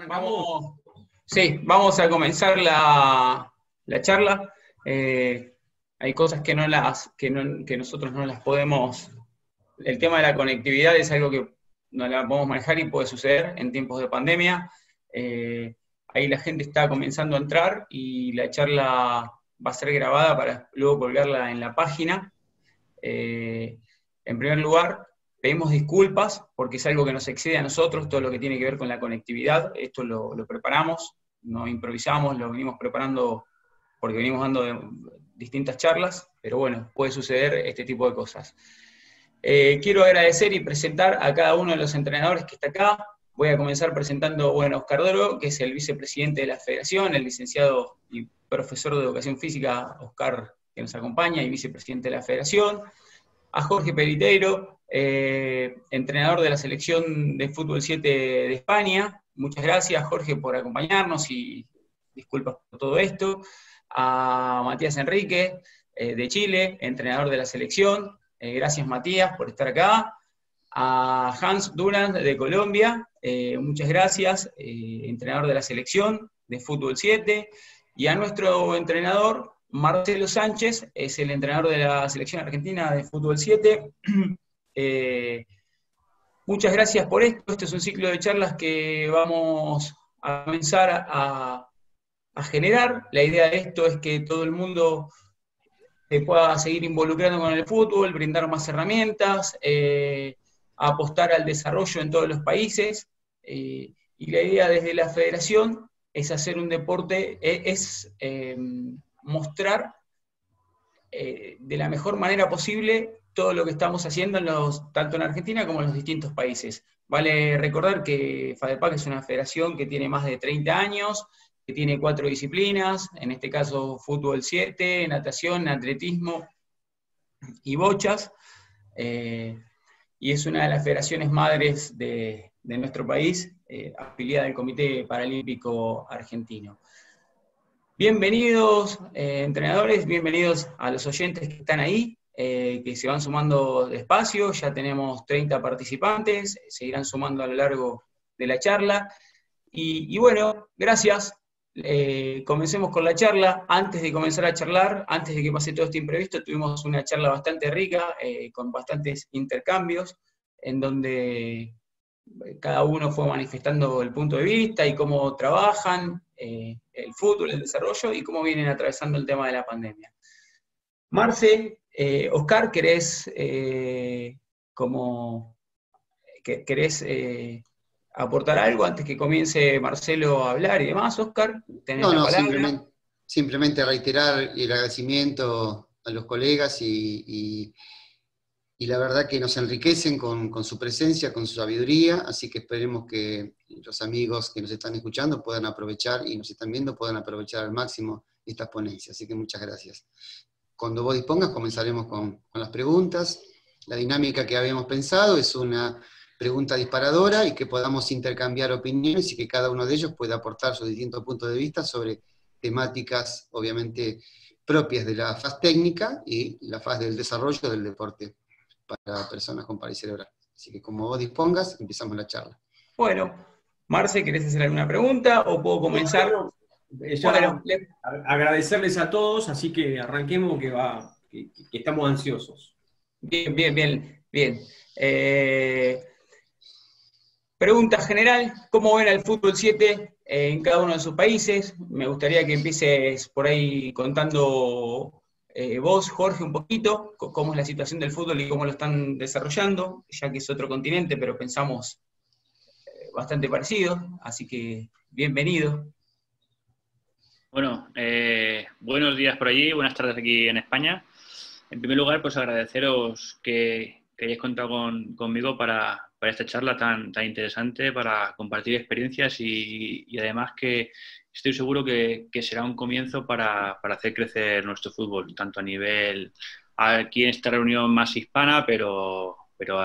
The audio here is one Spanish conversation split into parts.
Vamos, sí, vamos a comenzar la charla. Hay cosas que nosotros no las podemos. El tema de la conectividad es algo que no la podemos manejar y puede suceder en tiempos de pandemia. Ahí la gente está comenzando a entrar y la charla va a ser grabada para luego colgarla en la página. En primer lugar, pedimos disculpas porque es algo que nos excede a nosotros, todo lo que tiene que ver con la conectividad. Esto lo preparamos, no improvisamos, lo venimos preparando porque venimos dando distintas charlas, pero bueno, puede suceder este tipo de cosas. Quiero agradecer y presentar a cada uno de los entrenadores que está acá. Voy a comenzar presentando a Oscar Doro, que es el vicepresidente de la Federación, el licenciado y profesor de Educación Física, Oscar, que nos acompaña, y vicepresidente de la Federación. A Jorge Periteiro, entrenador de la selección de fútbol 7 de España. Muchas gracias, Jorge, por acompañarnos y disculpas por todo esto. A Matías Enrique, de Chile, entrenador de la selección. Gracias, Matías, por estar acá. A Hans Durand, de Colombia. Muchas gracias, entrenador de la selección de fútbol 7. Y a nuestro entrenador, Marcelo Sánchez, es el entrenador de la selección argentina de fútbol 7. Muchas gracias por esto. Este es un ciclo de charlas que vamos a comenzar a generar. La idea de esto es que todo el mundo se pueda seguir involucrando con el fútbol, brindar más herramientas, apostar al desarrollo en todos los países. Y la idea desde la federación es hacer un deporte, mostrar de la mejor manera posible todo lo que estamos haciendo tanto en Argentina como en los distintos países. Vale recordar que FADEPAC es una federación que tiene más de 30 años, que tiene 4 disciplinas, en este caso fútbol 7, natación, atletismo y bochas, y es una de las federaciones madres de nuestro país, afiliada al Comité Paralímpico Argentino. Bienvenidos, entrenadores, bienvenidos a los oyentes que están ahí, que se van sumando despacio. Ya tenemos 30 participantes, seguirán sumando a lo largo de la charla. Y bueno, gracias. Comencemos con la charla. Antes de comenzar a charlar, antes de que pase todo este imprevisto, tuvimos una charla bastante rica, con bastantes intercambios, en donde cada uno fue manifestando el punto de vista y cómo trabajan el fútbol, el desarrollo y cómo vienen atravesando el tema de la pandemia. Marce, Oscar, ¿querés aportar algo antes que comience Marcelo a hablar y demás? Oscar, tenés la palabra. Simplemente reiterar el agradecimiento a los colegas y la verdad que nos enriquecen con su presencia, con su sabiduría, así que esperemos que los amigos que nos están escuchando puedan aprovechar y nos están viendo, puedan aprovechar al máximo estas ponencias, así que muchas gracias. Cuando vos dispongas comenzaremos con las preguntas. La dinámica que habíamos pensado es una pregunta disparadora y que podamos intercambiar opiniones y que cada uno de ellos pueda aportar sus distintos puntos de vista sobre temáticas, obviamente, propias de la faz técnica y la faz del desarrollo del deporte para personas con parálisis cerebral. Así que como vos dispongas, empezamos la charla. Bueno, Marce, ¿querés hacer alguna pregunta o puedo comenzar? Bueno, agradecerles a todos, así que arranquemos que estamos ansiosos. Bien. Pregunta general, ¿cómo ven al fútbol 7 en cada uno de sus países? Me gustaría que empieces por ahí contando vos, Jorge, un poquito, cómo es la situación del fútbol y cómo lo están desarrollando, ya que es otro continente, pero pensamos bastante parecido, así que bienvenido. Bueno, buenos días por allí, buenas tardes aquí en España. En primer lugar, pues agradeceros que hayáis contado conmigo para esta charla tan interesante, para compartir experiencias y además que estoy seguro que será un comienzo para hacer crecer nuestro fútbol, tanto a nivel, aquí en esta reunión más hispana, pero creo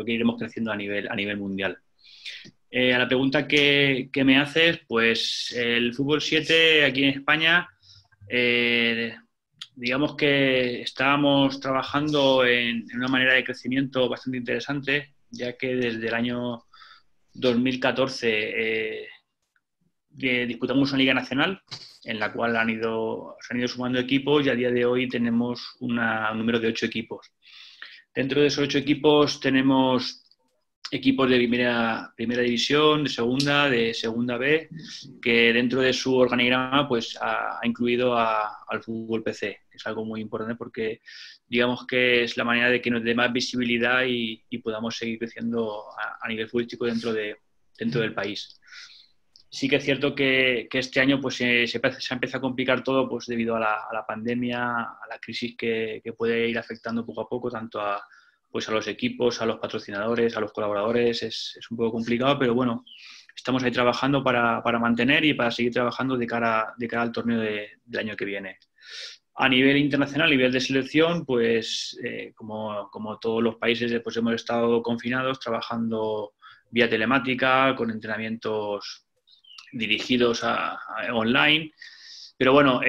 que iremos creciendo a nivel mundial. A la pregunta que me haces, pues el fútbol 7 aquí en España, digamos que estábamos trabajando en una manera de crecimiento bastante interesante, ya que desde el año 2014 disputamos una Liga Nacional en la cual se han ido sumando equipos y a día de hoy tenemos un número de 8 equipos. Dentro de esos 8 equipos tenemos equipos de primera división, de segunda B, que dentro de su organigrama pues ha incluido al fútbol PC. Es algo muy importante porque digamos que es la manera de que nos dé más visibilidad y podamos seguir creciendo a nivel futbolístico dentro del país. Sí que es cierto que este año pues, se empieza a complicar todo pues, debido a la pandemia, a la crisis que puede ir afectando poco a poco tanto a los equipos, a los patrocinadores, a los colaboradores. Es un poco complicado, pero bueno, estamos ahí trabajando para mantener y para seguir trabajando de cara al torneo del año que viene. A nivel internacional, a nivel de selección, pues como todos los países pues hemos estado confinados, trabajando vía telemática, con entrenamientos dirigidos online, pero bueno,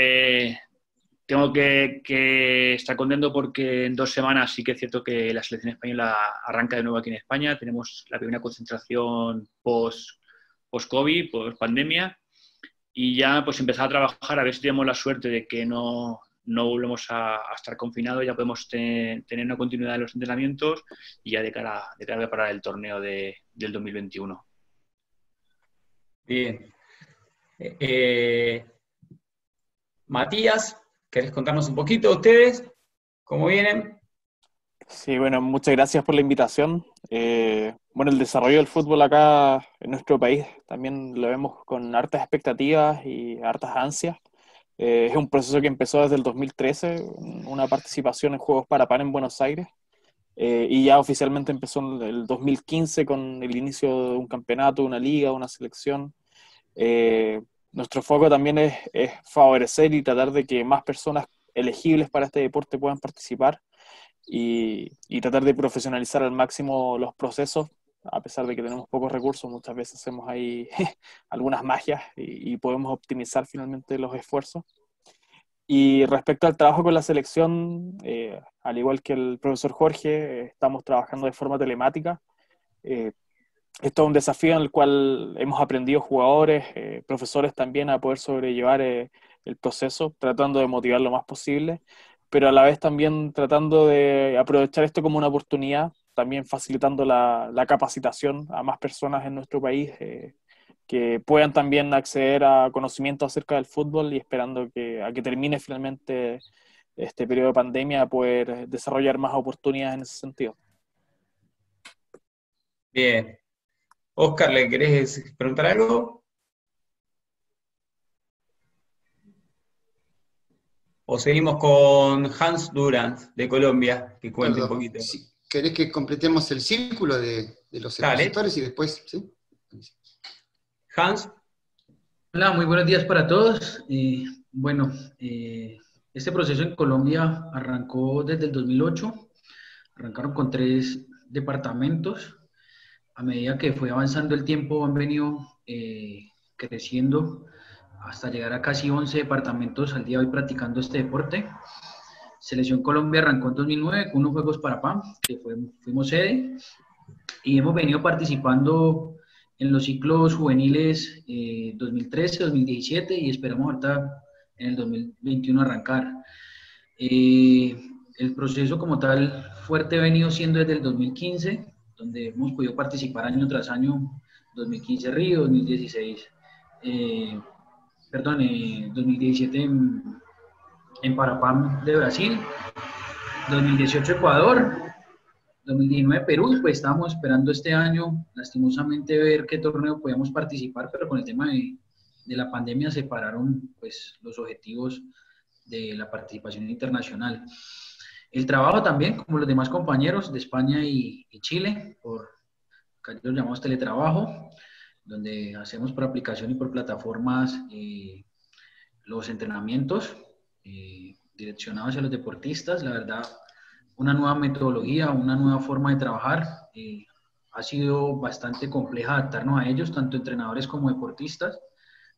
tengo que estar contento porque en 2 semanas sí que es cierto que la selección española arranca de nuevo aquí en España. Tenemos la primera concentración post-COVID, post-pandemia, y ya pues empezar a trabajar a ver si tenemos la suerte de que no volvemos a estar confinados, ya podemos tener una continuidad de los entrenamientos y ya de cara a preparar el torneo del 2021. Bien. Matías, ¿querés contarnos un poquito ustedes? ¿Cómo vienen? Sí, bueno, muchas gracias por la invitación. Bueno, el desarrollo del fútbol acá en nuestro país también lo vemos con hartas expectativas y hartas ansias. Es un proceso que empezó desde el 2013, una participación en Juegos Parapan en Buenos Aires, y ya oficialmente empezó en el 2015 con el inicio de un campeonato, una liga, una selección. Nuestro foco también es favorecer y tratar de que más personas elegibles para este deporte puedan participar y tratar de profesionalizar al máximo los procesos. A pesar de que tenemos pocos recursos, muchas veces hacemos ahí algunas magias y podemos optimizar finalmente los esfuerzos. Y respecto al trabajo con la selección, al igual que el profesor Jorge, estamos trabajando de forma telemática. Esto es un desafío en el cual hemos aprendido jugadores, profesores también a poder sobrellevar el proceso, tratando de motivar lo más posible, pero a la vez también tratando de aprovechar esto como una oportunidad, también facilitando la capacitación a más personas en nuestro país que puedan también acceder a conocimientos acerca del fútbol y esperando a que termine finalmente este periodo de pandemia a poder desarrollar más oportunidades en ese sentido. Bien. Oscar, ¿le querés preguntar algo? ¿O seguimos con Hans Durant, de Colombia, que cuente un poquito? Si querés que completemos el círculo de los expositores y después, ¿sí? Hans. Hola, muy buenos días para todos. Bueno, este proceso en Colombia arrancó desde el 2008. Arrancaron con 3 departamentos. A medida que fue avanzando el tiempo han venido creciendo hasta llegar a casi 11 departamentos al día de hoy practicando este deporte. Selección Colombia arrancó en 2009 con unos Juegos Parapan, que fuimos sede, y hemos venido participando en los ciclos juveniles 2013, 2017 y esperamos ahorita en el 2021 arrancar. El proceso como tal fuerte ha venido siendo desde el 2015, donde hemos podido participar año tras año, 2015 Río, 2016, 2017 en Parapan de Brasil, 2018 Ecuador, 2019 Perú, y pues estábamos esperando este año, lastimosamente, ver qué torneo podíamos participar, pero con el tema de la pandemia se pararon pues, los objetivos de la participación internacional. El trabajo también, como los demás compañeros de España y Chile, acá lo llamamos teletrabajo, donde hacemos por aplicación y por plataformas los entrenamientos direccionados a los deportistas. La verdad, una nueva metodología, una nueva forma de trabajar. Ha sido bastante compleja adaptarnos a ellos, tanto entrenadores como deportistas.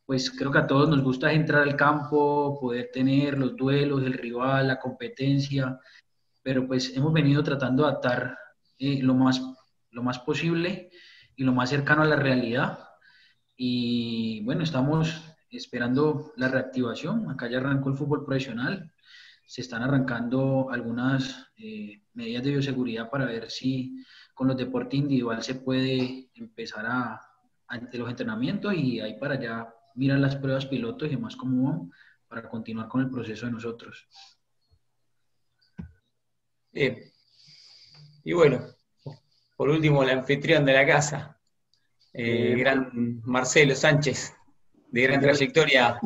Pues creo que a todos nos gusta entrar al campo, poder tener los duelos, el rival, la competencia, pero pues hemos venido tratando de adaptar lo más posible lo más cercano a la realidad. Y bueno, estamos esperando la reactivación. Acá ya arrancó el fútbol profesional. Se están arrancando algunas medidas de bioseguridad para ver si con los deportes individuales se puede empezar ante los entrenamientos, y ahí para allá mirar las pruebas pilotos y demás cómo van para continuar con el proceso de nosotros. Bien. Y bueno, por último, el anfitrión de la casa, gran Marcelo Sánchez, de gran trayectoria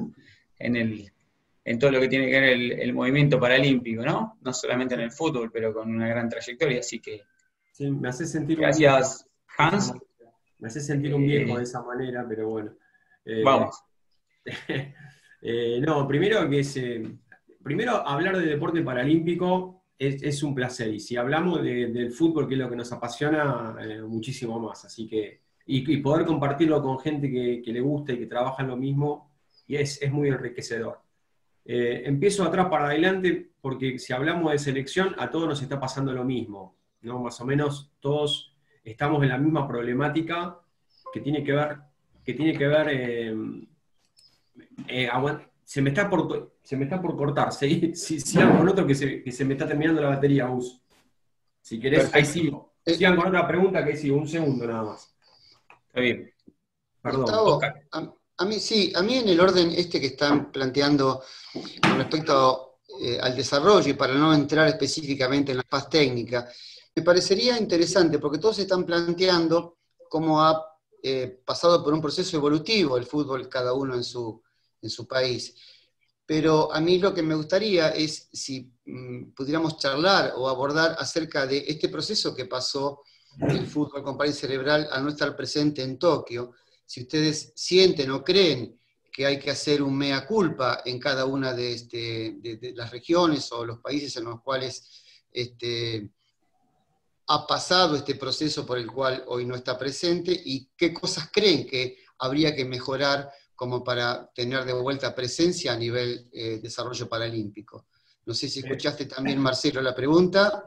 en todo lo que tiene que ver el movimiento paralímpico, ¿no? No solamente en el fútbol, pero con una gran trayectoria, así que... Sí, me hace sentir gracias, Hans. Me hace sentir un viejo de esa manera, pero bueno. Vamos. No, primero hablar de deporte paralímpico es un placer, y si hablamos del fútbol, que es lo que nos apasiona, muchísimo más, así que, y poder compartirlo con gente que le gusta y que trabaja en lo mismo, y es muy enriquecedor. Empiezo atrás para adelante, porque si hablamos de selección, a todos nos está pasando lo mismo, ¿no? Más o menos todos estamos en la misma problemática que tiene que ver se me está por cortar, ¿sí? Sigan con otro que se me está terminando la batería, Gus. Si querés, perfecto. Ahí sigo. Sigan con otra pregunta, que ahí sigo, un segundo nada más. Está bien. Perdón. Gustavo, a mí en el orden que están planteando con respecto al desarrollo, y para no entrar específicamente en la fase técnica, me parecería interesante, porque todos están planteando cómo ha pasado por un proceso evolutivo el fútbol, cada uno en su país. Pero a mí lo que me gustaría es si pudiéramos charlar o abordar acerca de este proceso que pasó el fútbol con parálisis cerebral al no estar presente en Tokio. Si ustedes sienten o creen que hay que hacer un mea culpa en cada una de las regiones o los países en los cuales ha pasado este proceso por el cual hoy no está presente, y qué cosas creen que habría que mejorar como para tener de vuelta presencia a nivel desarrollo paralímpico. No sé si escuchaste también, Marcelo, la pregunta.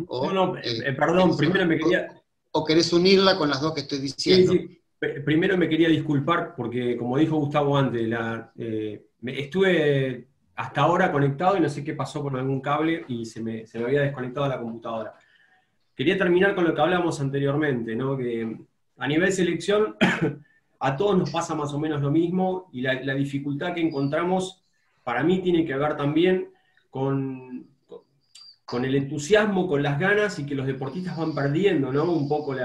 Perdón, primero me quería... ¿O querés unirla con las dos que estoy diciendo? Sí. Primero me quería disculpar, porque como dijo Gustavo antes, estuve hasta ahora conectado y no sé qué pasó con algún cable y se me había desconectado la computadora. Quería terminar con lo que hablábamos anteriormente, ¿no? Que a nivel selección a todos nos pasa más o menos lo mismo, y la dificultad que encontramos para mí tiene que ver también con el entusiasmo, con las ganas, y que los deportistas van perdiendo, ¿no? Un poco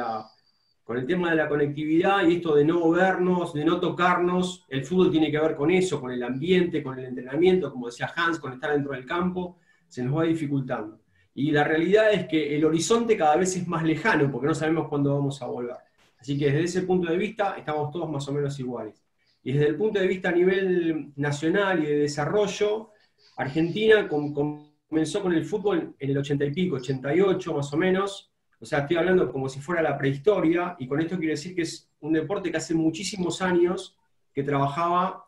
con el tema de la conectividad y esto de no vernos, de no tocarnos. El fútbol tiene que ver con eso, con el ambiente, con el entrenamiento, como decía Hans, con estar dentro del campo, se nos va dificultando. Y la realidad es que el horizonte cada vez es más lejano, porque no sabemos cuándo vamos a volver. Así que desde ese punto de vista estamos todos más o menos iguales. Y desde el punto de vista a nivel nacional y de desarrollo, Argentina comenzó con el fútbol en el 80 y pico, 88 más o menos. O sea, estoy hablando como si fuera la prehistoria, y con esto quiero decir que es un deporte que hace muchísimos años que trabajaba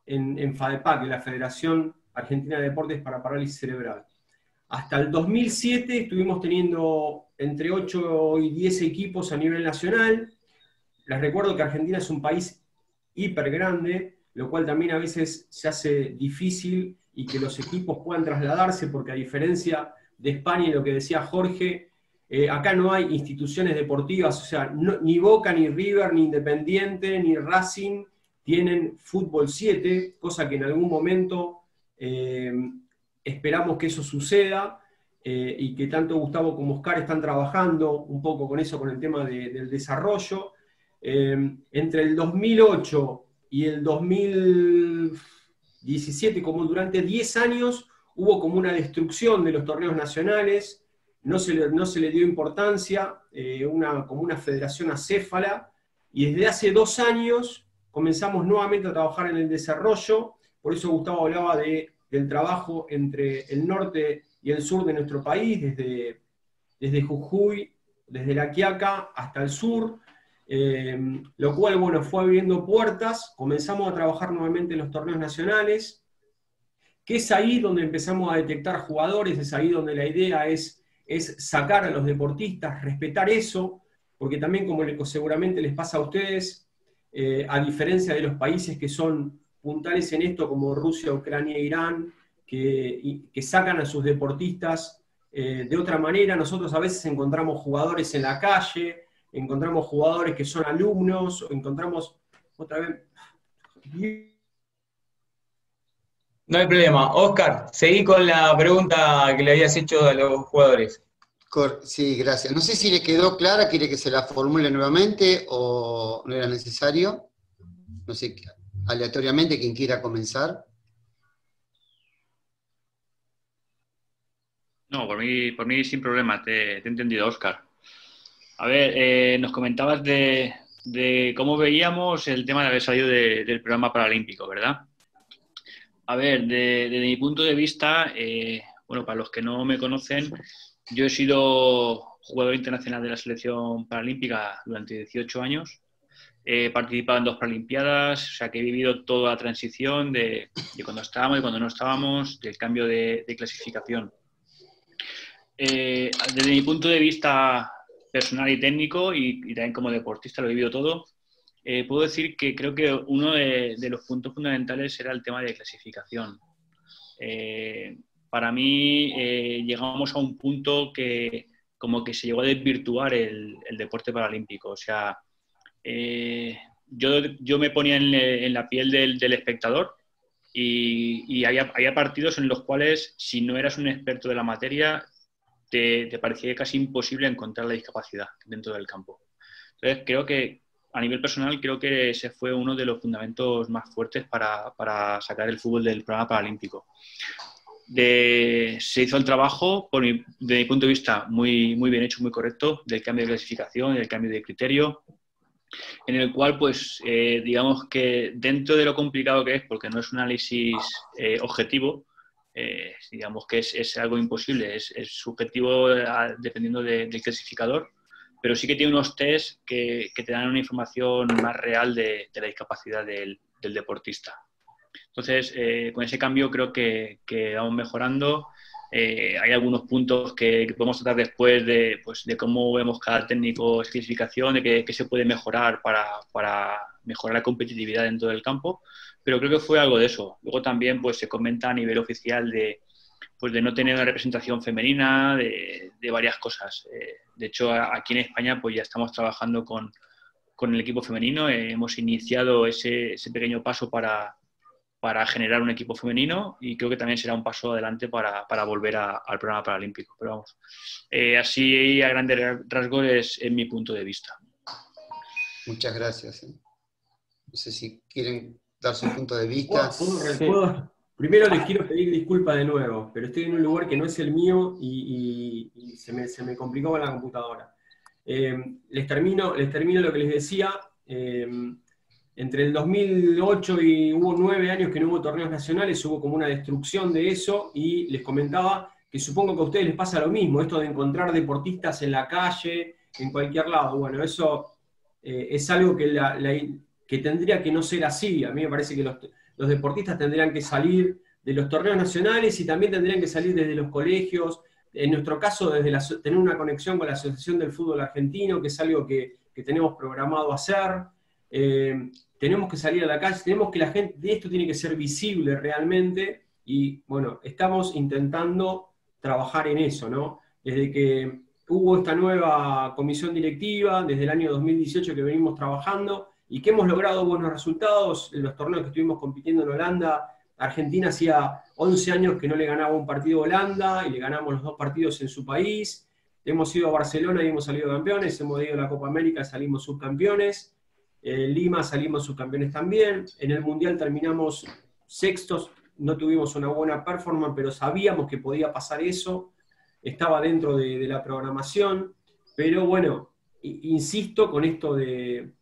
en FADEPAC, en la Federación Argentina de Deportes para Parálisis Cerebral. Hasta el 2007 estuvimos teniendo entre 8 y 10 equipos a nivel nacional. Les recuerdo que Argentina es un país hiper grande, lo cual también a veces se hace difícil y que los equipos puedan trasladarse, porque a diferencia de España y lo que decía Jorge, acá no hay instituciones deportivas, o sea, ni Boca, ni River, ni Independiente, ni Racing tienen fútbol 7, cosa que en algún momento esperamos que eso suceda, y que tanto Gustavo como Oscar están trabajando un poco con eso, con el tema del desarrollo. Entre el 2008 y el 2017, como durante 10 años, hubo como una destrucción de los torneos nacionales. No se le dio importancia, como una federación acéfala, y desde hace 2 años comenzamos nuevamente a trabajar en el desarrollo. Por eso Gustavo hablaba del trabajo entre el norte y el sur de nuestro país, desde Jujuy, desde La Quiaca hasta el sur, lo cual, bueno, fue abriendo puertas. Comenzamos a trabajar nuevamente en los torneos nacionales, que es ahí donde empezamos a detectar jugadores, es ahí donde la idea es sacar a los deportistas, respetar eso, porque también como seguramente les pasa a ustedes, a diferencia de los países que son puntales en esto, como Rusia, Ucrania e Irán, que sacan a sus deportistas de otra manera, nosotros a veces encontramos jugadores en la calle, encontramos jugadores que son alumnos, o encontramos otra vez... No hay problema. Oscar, seguí con la pregunta que le habías hecho a los jugadores. Sí, gracias. No sé si le quedó clara, quiere que se la formule nuevamente o no era necesario. No sé, aleatoriamente, quien quiera comenzar. No, por mí sin problema, te he entendido, Óscar. A ver, nos comentabas de cómo veíamos el tema de haber salido del programa paralímpico, ¿verdad? A ver, desde mi punto de vista, bueno, para los que no me conocen, yo he sido jugador internacional de la selección paralímpica durante 18 años. He participado en 2 Paralimpiadas, o sea que he vivido toda la transición de cuando estábamos y cuando no estábamos, del cambio de clasificación. Desde mi punto de vista personal y técnico, y también como deportista lo he vivido todo, puedo decir que creo que uno de los puntos fundamentales era el tema de clasificación. Para mí llegamos a un punto que como que se llegó a desvirtuar el deporte paralímpico. O sea, yo me ponía en la piel del espectador y había partidos en los cuales, si no eras un experto de la materia, te parecía casi imposible encontrar la discapacidad dentro del campo. Entonces, creo que a nivel personal, creo que ese fue uno de los fundamentos más fuertes para sacar el fútbol del programa paralímpico. Se hizo el trabajo, de mi punto de vista, muy, muy bien hecho, muy correcto, del cambio de clasificación, del cambio de criterio, en el cual, pues, digamos que dentro de lo complicado que es, porque no es un análisis objetivo, digamos que es algo imposible, es subjetivo dependiendo del clasificador, pero sí que tiene unos test que te dan una información más real de la discapacidad del deportista. Entonces, con ese cambio creo que vamos mejorando. Hay algunos puntos que podemos tratar después de cómo vemos cada técnico esa clasificación, de qué se puede mejorar para mejorar la competitividad dentro del campo, pero creo que fue algo de eso. Luego también pues, se comenta a nivel oficial de no tener una representación femenina, de varias cosas. De hecho, aquí en España pues ya estamos trabajando con el equipo femenino. Hemos iniciado ese pequeño paso para generar un equipo femenino y creo que también será un paso adelante para volver al programa paralímpico. Pero vamos, así a grandes rasgos es mi punto de vista. Muchas gracias. No sé si quieren dar su punto de vista. Primero les quiero pedir disculpas de nuevo, pero estoy en un lugar que no es el mío y se me complicó con la computadora. Les termino lo que les decía. Entre el 2008 y hubo 9 años que no hubo torneos nacionales, hubo como una destrucción de eso, y les comentaba que supongo que a ustedes les pasa lo mismo, esto de encontrar deportistas en la calle, en cualquier lado. Bueno, eso es algo que tendría que no ser así. A mí me parece que los deportistas tendrían que salir de los torneos nacionales y también tendrían que salir desde los colegios, en nuestro caso desde tener una conexión con la Asociación del Fútbol Argentino, que es algo que tenemos programado hacer. Tenemos que salir a la calle, tenemos que la gente, de esto tiene que ser visible realmente, y bueno, estamos intentando trabajar en eso, ¿no? Desde que hubo esta nueva comisión directiva, desde el año 2018 que venimos trabajando, y que hemos logrado buenos resultados en los torneos que estuvimos compitiendo en Holanda. Argentina hacía 11 años que no le ganaba un partido a Holanda, y le ganamos los 2 partidos en su país. Hemos ido a Barcelona y hemos salido campeones, hemos ido a la Copa América y salimos subcampeones. En Lima salimos subcampeones también. En el Mundial terminamos sextos, no tuvimos una buena performance, pero sabíamos que podía pasar eso, estaba dentro de la programación. Pero bueno, insisto con esto que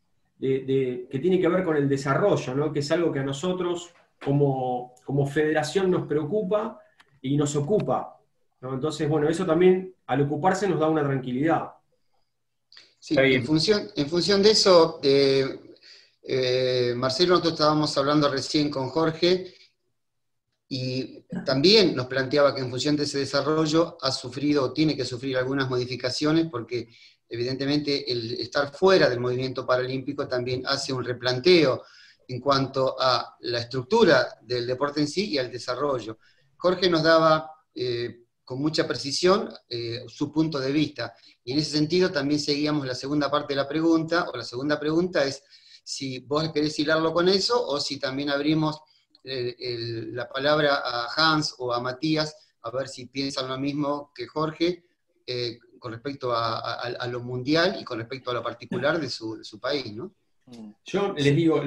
tiene que ver con el desarrollo, ¿no? Que es algo que a nosotros como federación nos preocupa y nos ocupa, ¿no? Entonces, bueno, eso también al ocuparse nos da una tranquilidad. Sí, en función de eso, Marcelo, nosotros estábamos hablando recién con Jorge, y también nos planteaba que en función de ese desarrollo ha sufrido o tiene que sufrir algunas modificaciones, porque evidentemente el estar fuera del movimiento paralímpico también hace un replanteo en cuanto a la estructura del deporte en sí y al desarrollo. Jorge nos daba con mucha precisión su punto de vista, y en ese sentido también seguíamos la segunda parte de la pregunta, o la segunda pregunta es si vos querés hilarlo con eso, o si también abrimos la palabra a Hans o a Matías, a ver si piensan lo mismo que Jorge, con respecto a lo mundial y con respecto a lo particular de su país, ¿no? Yo les digo,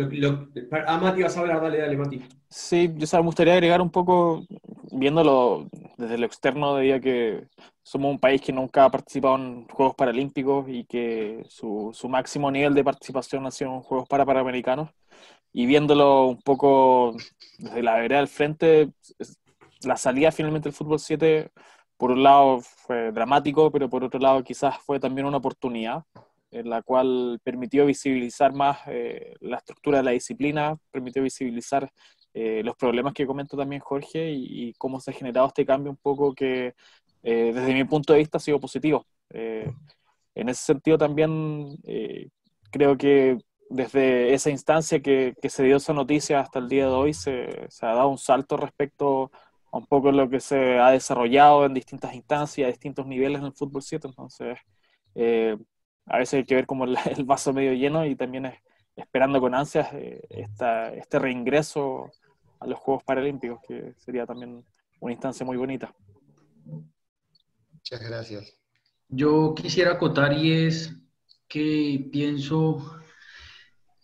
a Mati vas a hablar, dale, Mati. Sí, yo me gustaría agregar un poco, viéndolo desde lo externo, diría que somos un país que nunca ha participado en Juegos Paralímpicos y que su máximo nivel de participación ha sido en Juegos Panamericanos. Y viéndolo un poco desde la vereda del frente, la salida finalmente del Fútbol 7, por un lado fue dramático, pero por otro lado quizás fue también una oportunidad en la cual permitió visibilizar más la estructura de la disciplina, permitió visibilizar los problemas que comenta también Jorge y cómo se ha generado este cambio un poco que desde mi punto de vista ha sido positivo. En ese sentido también creo que desde esa instancia que se dio esa noticia hasta el día de hoy se ha dado un salto respecto a un poco lo que se ha desarrollado en distintas instancias, a distintos niveles en el Fútbol 7, entonces a veces hay que ver como el vaso medio lleno y también esperando con ansias este reingreso a los Juegos Paralímpicos, que sería también una instancia muy bonita. Muchas gracias. Yo quisiera acotar y es que pienso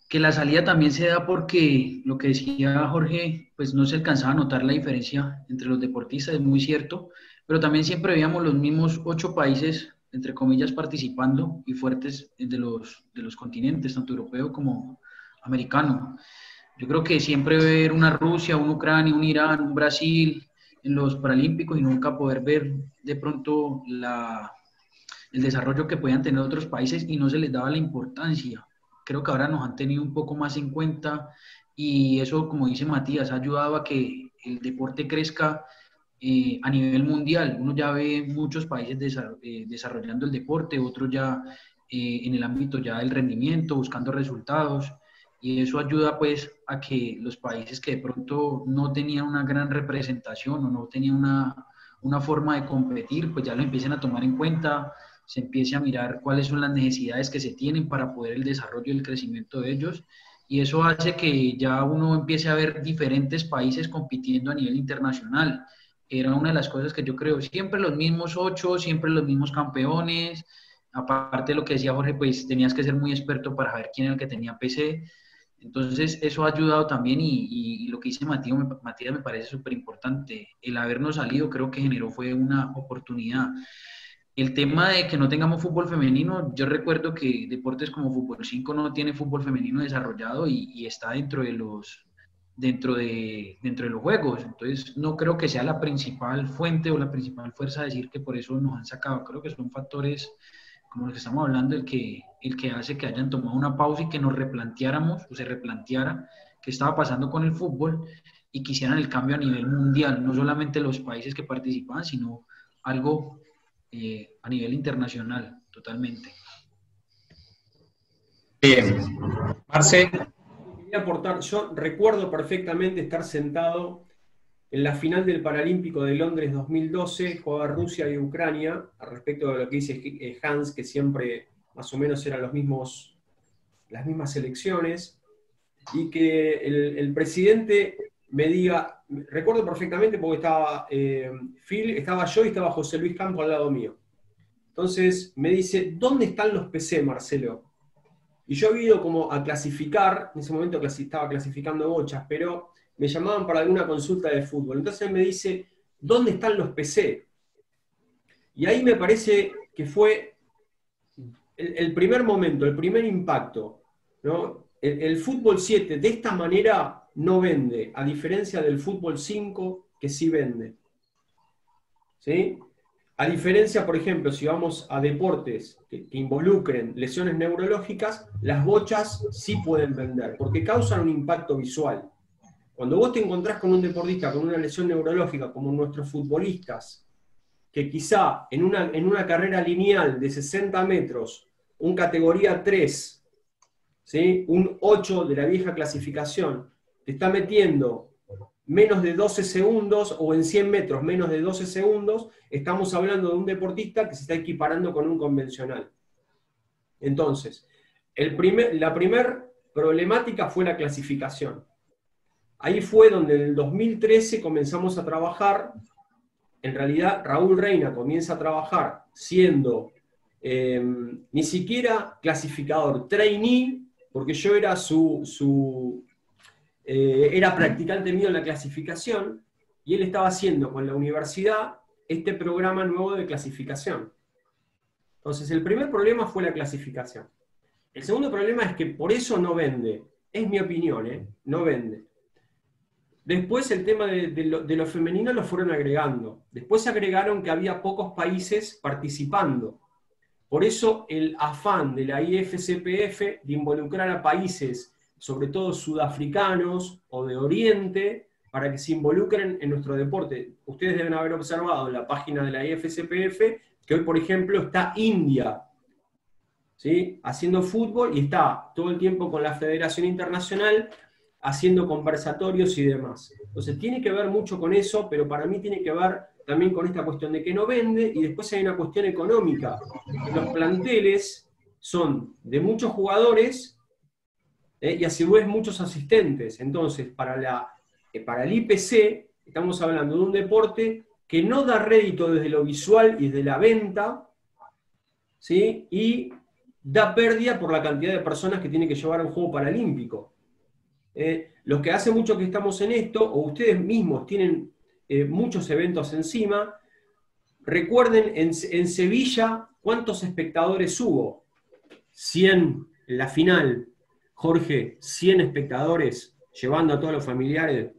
que la salida también se da porque lo que decía Jorge, pues no se alcanzaba a notar la diferencia entre los deportistas, es muy cierto, pero también siempre veíamos los mismos 8 países, entre comillas, participando y fuertes de los continentes, tanto europeo como americano. Yo creo que siempre ver una Rusia, una Ucrania, un Irán, un Brasil en los Paralímpicos y nunca poder ver de pronto el desarrollo que podían tener otros países y no se les daba la importancia. Creo que ahora nos han tenido un poco más en cuenta y eso, como dice Matías, ha ayudado a que el deporte crezca a nivel mundial. Uno ya ve muchos países desarrollando el deporte, otros ya en el ámbito ya del rendimiento, buscando resultados, y eso ayuda pues a que los países que de pronto no tenían una gran representación o no tenían una forma de competir, pues ya lo empiecen a tomar en cuenta, se empiece a mirar cuáles son las necesidades que se tienen para poder el desarrollo y el crecimiento de ellos, y eso hace que ya uno empiece a ver diferentes países compitiendo a nivel internacional. Era una de las cosas que yo creo, siempre los mismos 8, siempre los mismos campeones, aparte de lo que decía Jorge, pues tenías que ser muy experto para saber quién era el que tenía PC, entonces eso ha ayudado también y lo que dice Matías me parece súper importante, el habernos salido creo que fue una oportunidad. El tema de que no tengamos fútbol femenino, yo recuerdo que deportes como Fútbol 5 no tiene fútbol femenino desarrollado y está dentro de los juegos, entonces no creo que sea la principal fuente o la principal fuerza decir que por eso nos han sacado, creo que son factores como los que estamos hablando, el que hace que hayan tomado una pausa y que nos replanteáramos o se replanteara qué estaba pasando con el fútbol y quisieran el cambio a nivel mundial, no solamente los países que participaban, sino algo a nivel internacional, totalmente. Bien. Marce. Quería aportar, yo recuerdo perfectamente estar sentado en la final del Paralímpico de Londres 2012, jugaba Rusia y Ucrania, al respecto de lo que dice Hans, que siempre más o menos eran las mismas selecciones, y que el presidente me diga, recuerdo perfectamente porque estaba Phil, estaba yo y estaba José Luis Campo al lado mío. Entonces me dice, ¿dónde están los PC, Marcelo? Y yo había ido como a clasificar, en ese momento estaba clasificando bochas, pero me llamaban para alguna consulta de fútbol. Entonces él me dice, ¿dónde están los PC? Y ahí me parece que fue el primer momento, el primer impacto, ¿no? El fútbol 7 de esta manera no vende, a diferencia del fútbol 5 que sí vende. ¿Sí? A diferencia, por ejemplo, si vamos a deportes que involucren lesiones neurológicas, las bochas sí pueden vender, porque causan un impacto visual. Cuando vos te encontrás con un deportista con una lesión neurológica, como nuestros futbolistas, que quizá en una carrera lineal de 60 metros un categoría 3, ¿sí? Un 8 de la vieja clasificación, te está metiendo menos de 12 segundos, o en 100 metros menos de 12 segundos, estamos hablando de un deportista que se está equiparando con un convencional. Entonces, la primer problemática fue la clasificación. Ahí fue donde en el 2013 comenzamos a trabajar. En realidad, Raúl Reina comienza a trabajar siendo ni siquiera clasificador, trainee, porque yo era era practicante mío en la clasificación, y él estaba haciendo con la universidad este programa nuevo de clasificación. Entonces, el primer problema fue la clasificación. El segundo problema es que por eso no vende. Es mi opinión, no vende. Después el tema de lo femenino lo fueron agregando. Después agregaron que había pocos países participando. Por eso el afán de la IFCPF de involucrar a países, sobre todo sudafricanos o de Oriente, para que se involucren en nuestro deporte. Ustedes deben haber observado en la página de la IFCPF que hoy, por ejemplo, está India, ¿sí?, haciendo fútbol, y está todo el tiempo con la Federación Internacional haciendo conversatorios y demás. Entonces tiene que ver mucho con eso, pero para mí tiene que ver también con esta cuestión de que no vende, y después hay una cuestión económica. Los planteles son de muchos jugadores y a su vez muchos asistentes. Entonces, para el IPC estamos hablando de un deporte que no da rédito desde lo visual y desde la venta, ¿sí?, y da pérdida por la cantidad de personas que tiene que llevar a un juego paralímpico. Los que hace mucho que estamos en esto, o ustedes mismos tienen muchos eventos encima, recuerden en Sevilla cuántos espectadores hubo. 100 en la final, Jorge, 100 espectadores llevando a todos los familiares.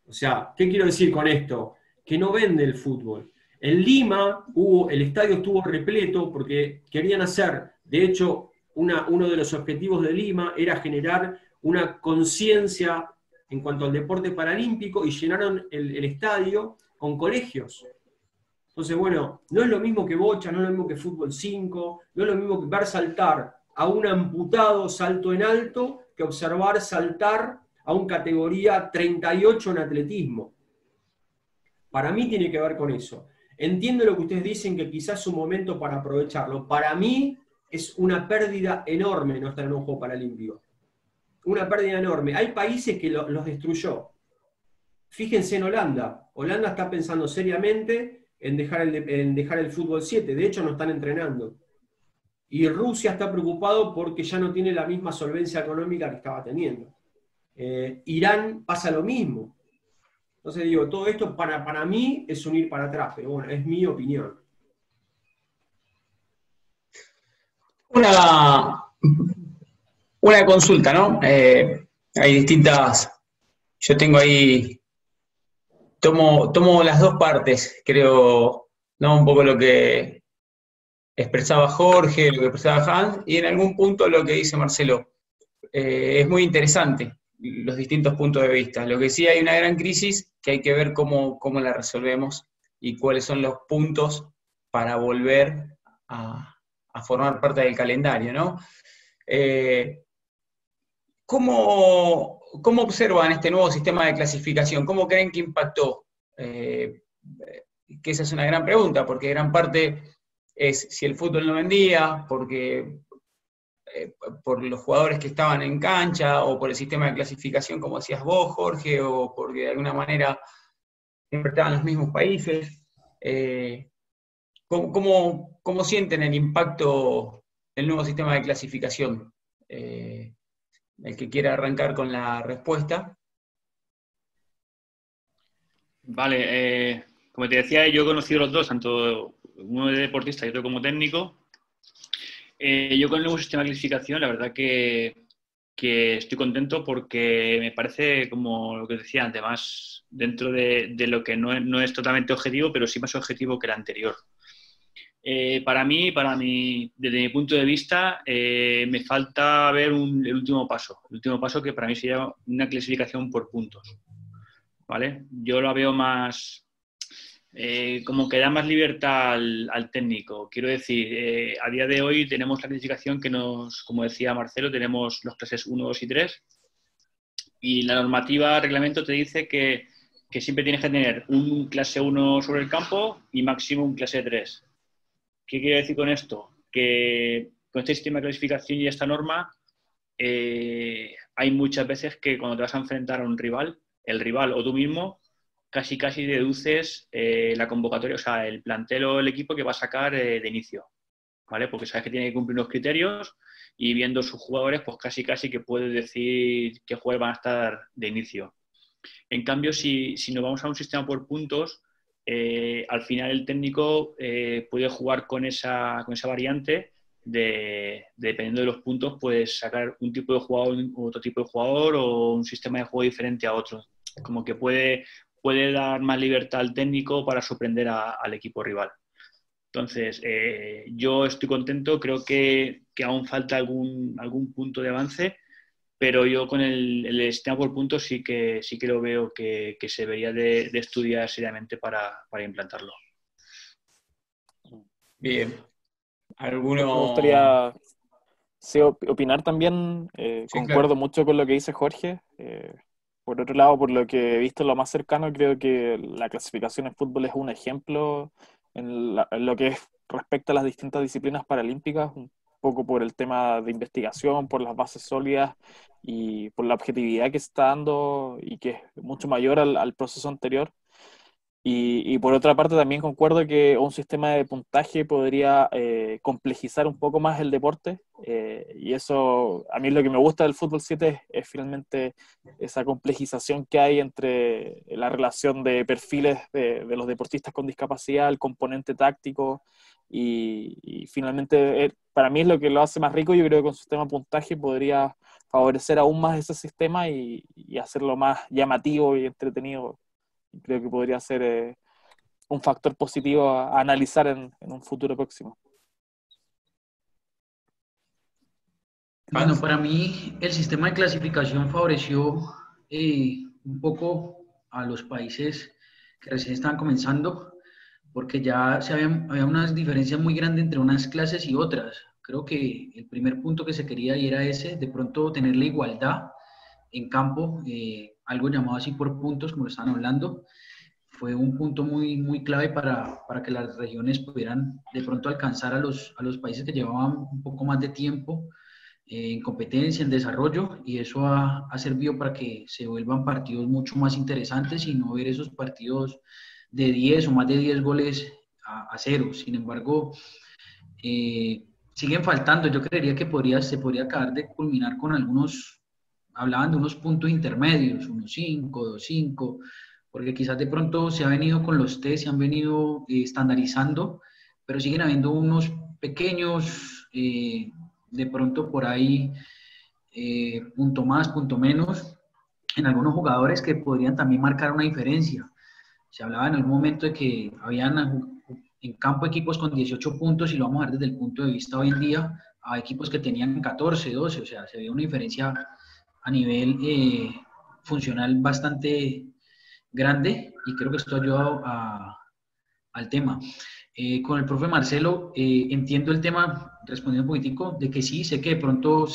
O sea, ¿qué quiero decir con esto? Que no vende el fútbol. En Lima el estadio estuvo repleto porque querían hacer, de hecho, uno de los objetivos de Lima era generar una conciencia en cuanto al deporte paralímpico, y llenaron el estadio con colegios. Entonces, bueno, no es lo mismo que bocha, no es lo mismo que fútbol 5, no es lo mismo que ver saltar a un amputado salto en alto que observar saltar a un categoría 38 en atletismo. Para mí tiene que ver con eso. Entiendo lo que ustedes dicen, que quizás es un momento para aprovecharlo. Para mí es una pérdida enorme no estar en un juego paralímpico. Una pérdida enorme. Hay países que los destruyó. Fíjense en Holanda. Holanda está pensando seriamente en dejar el fútbol 7. De hecho, no están entrenando. Y Rusia está preocupado porque ya no tiene la misma solvencia económica que estaba teniendo. Irán pasa lo mismo. Entonces digo, todo esto para mí es un ir para atrás, pero bueno, es mi opinión. Una consulta, ¿no? Hay distintas. Yo tengo ahí. Tomo las dos partes, creo, ¿no? Un poco lo que expresaba Jorge, lo que expresaba Hans, y en algún punto lo que dice Marcelo. Es muy interesante los distintos puntos de vista. Lo que sí, hay una gran crisis que hay que ver cómo la resolvemos y cuáles son los puntos para volver a formar parte del calendario, ¿no? ¿Cómo observan este nuevo sistema de clasificación? ¿Cómo creen que impactó? Que esa es una gran pregunta, porque gran parte es si el fútbol no vendía, por los jugadores que estaban en cancha, o por el sistema de clasificación, como decías vos, Jorge, o porque de alguna manera siempre estaban los mismos países. ¿Cómo sienten el impacto del nuevo sistema de clasificación? El que quiera arrancar con la respuesta. Vale, como te decía, yo he conocido los dos, tanto uno de deportista y otro como técnico. Yo con el nuevo sistema de clasificación, la verdad que estoy contento, porque me parece, como lo que decía antes, más dentro de lo que no es totalmente objetivo, pero sí más objetivo que el anterior. Para mí, desde mi punto de vista, me falta ver el último paso. El último paso, que para mí sería una clasificación por puntos, ¿vale? Yo lo veo más como que da más libertad al técnico. Quiero decir, a día de hoy tenemos la clasificación que como decía Marcelo, tenemos los clases 1, 2 y 3, y la normativa, reglamento te dice que siempre tienes que tener un clase 1 sobre el campo y máximo un clase 3. ¿Qué quiero decir con esto? Que con este sistema de clasificación y esta norma, hay muchas veces que cuando te vas a enfrentar a un rival, el rival o tú mismo, casi deduces la convocatoria, o sea, el plantel o el equipo que va a sacar de inicio, ¿vale? Porque sabes que tiene que cumplir unos criterios y viendo sus jugadores, pues casi que puedes decir qué jugadores van a estar de inicio. En cambio, si nos vamos a un sistema por puntos, al final el técnico puede jugar con esa variante dependiendo de los puntos, puedes sacar un tipo de jugador u otro tipo de jugador o un sistema de juego diferente a otro. Como que puede dar más libertad al técnico para sorprender al equipo rival. Entonces, yo estoy contento, creo que aún falta algún punto de avance, pero yo con el sistema por puntos sí que lo veo que se debería de estudiar seriamente para implantarlo. Bien. Me gustaría opinar también, Sí, concuerdo claro. mucho con lo que dice Jorge. Por otro lado, por lo que he visto lo más cercano, creo que la clasificación en fútbol es un ejemplo en lo que respecta a las distintas disciplinas paralímpicas, un poco por el tema de investigación, por las bases sólidas y por la objetividad que se está dando y que es mucho mayor al proceso anterior. Y por otra parte también concuerdo que un sistema de puntaje podría complejizar un poco más el deporte, y eso a mí lo que me gusta del fútbol 7 es finalmente esa complejización que hay entre la relación de perfiles de los deportistas con discapacidad, el componente táctico y finalmente para mí es lo que lo hace más rico. Yo creo que un sistema de puntaje podría favorecer aún más ese sistema y hacerlo más llamativo y entretenido. Creo que podría ser un factor positivo a analizar en un futuro próximo. Bueno, para mí el sistema de clasificación favoreció un poco a los países que recién estaban comenzando, porque ya había unas diferencias muy grandes entre unas clases y otras. Creo que el primer punto que se quería y era ese, de pronto tener la igualdad en campo, algo llamado así por puntos, como lo estaban hablando, fue un punto muy clave para que las regiones pudieran de pronto alcanzar a los países que llevaban un poco más de tiempo en competencia, en desarrollo, y eso ha servido para que se vuelvan partidos mucho más interesantes y no ver esos partidos de 10 o más de 10 goles a 0. Sin embargo, siguen faltando. Yo creería que se podría acabar de culminar con algunos, hablaban de unos puntos intermedios, 1.5, 2.5, porque quizás de pronto se ha venido con los test, se han venido estandarizando, pero siguen habiendo unos pequeños, de pronto por ahí, punto más, punto menos, en algunos jugadores que podrían también marcar una diferencia. Se hablaba en algún momento de que habían en campo equipos con 18 puntos, y lo vamos a ver desde el punto de vista hoy en día, a equipos que tenían 14, 12, o sea, se ve una diferencia a nivel funcional bastante grande, y creo que esto ha ayudado al tema. Con el profe Marcelo, entiendo el tema, respondiendo un poquitico, de que sí, sé que de pronto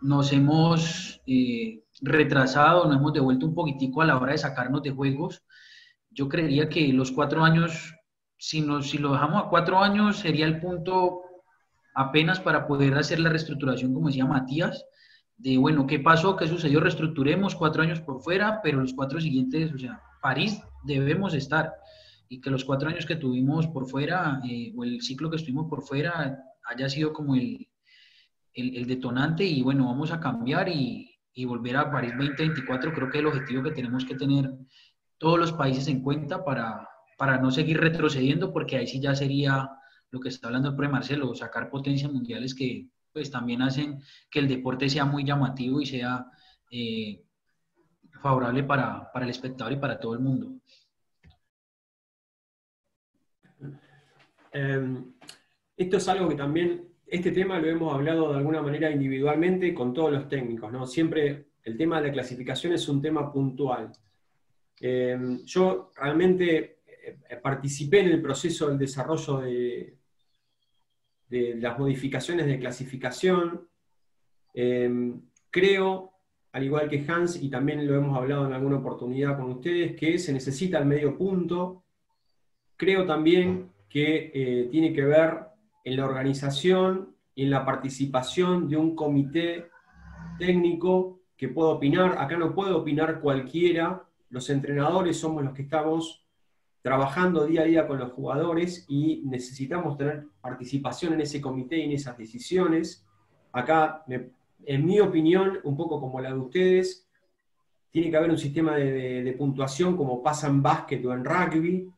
nos hemos retrasado, nos hemos devuelto un poquitico a la hora de sacarnos de juegos. Yo creería que los 4 años, si lo dejamos a 4 años, sería el punto apenas para poder hacer la reestructuración, como decía Matías, de, bueno, ¿qué pasó? ¿Qué sucedió? Reestructuremos 4 años por fuera, pero los 4 siguientes, o sea, París debemos estar, y que los 4 años que tuvimos por fuera, o el ciclo que estuvimos por fuera, haya sido como el detonante, y bueno, vamos a cambiar y volver a París 2024. Creo que es el objetivo que tenemos que tener todos los países en cuenta para no seguir retrocediendo, porque ahí sí ya sería lo que está hablando el profe Marcelo, sacar potencias mundiales que pues también hacen que el deporte sea muy llamativo y sea favorable para el espectador y para todo el mundo. Esto es algo que también, este tema lo hemos hablado de alguna manera individualmente con todos los técnicos, ¿no? Siempre el tema de la clasificación es un tema puntual. Yo realmente participé en el proceso del desarrollo de las modificaciones de clasificación. Creo, al igual que Hans, y también lo hemos hablado en alguna oportunidad con ustedes, que se necesita el medio punto. Creo también que tiene que ver en la organización y en la participación de un comité técnico que pueda opinar. Acá no puede opinar cualquiera. Los entrenadores somos los que estamos trabajando día a día con los jugadores y necesitamos tener participación en ese comité y en esas decisiones. Acá, en mi opinión, un poco como la de ustedes, tiene que haber un sistema de puntuación como pasa en básquet o en rugby,